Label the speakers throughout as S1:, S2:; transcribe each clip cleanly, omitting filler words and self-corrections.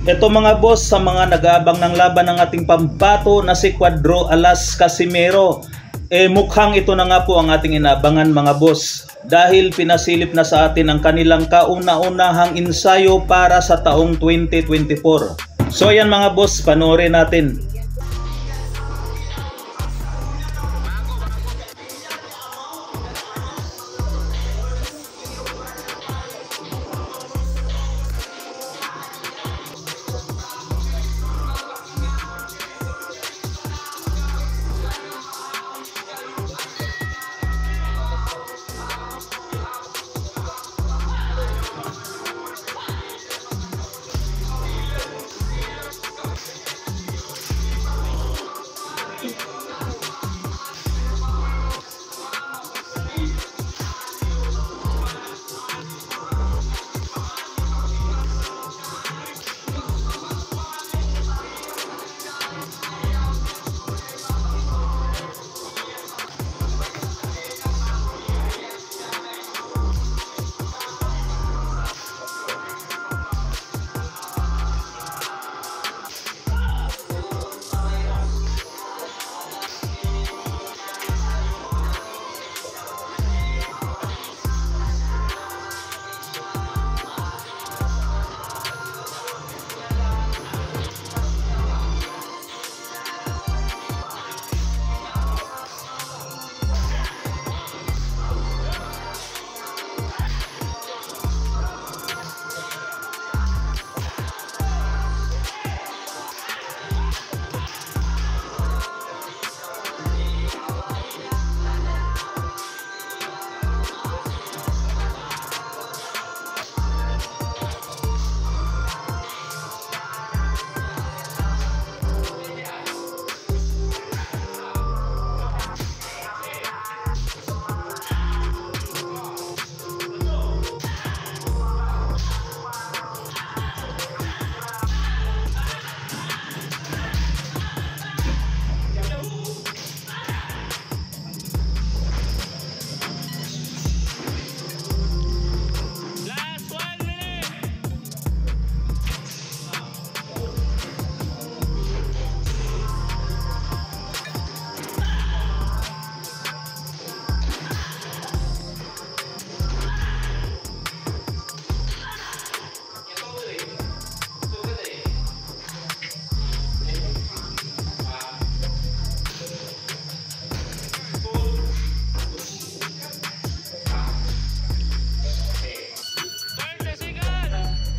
S1: Ito mga boss, sa mga nag-aabang ng laban ng ating pambato na si Cuadro Alas Casimero, mukhang ito na nga po ang ating inaabangan mga boss, dahil pinasilip na sa atin ang kanilang kauna-unahang ensayo para sa taong 2024. So ayan mga boss, panoorin natin.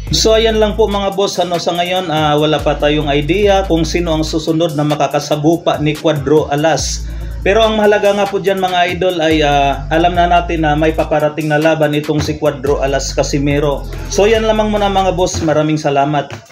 S1: So ayan lang po mga boss, sa ngayon wala pa tayong idea kung sino ang susunod na makakasagupa ni Cuadro Alas. Pero ang mahalaga nga po dyan mga idol ay alam na natin na may paparating na laban itong si Cuadro Alas Casimero. So yan lamang muna mga boss, maraming salamat.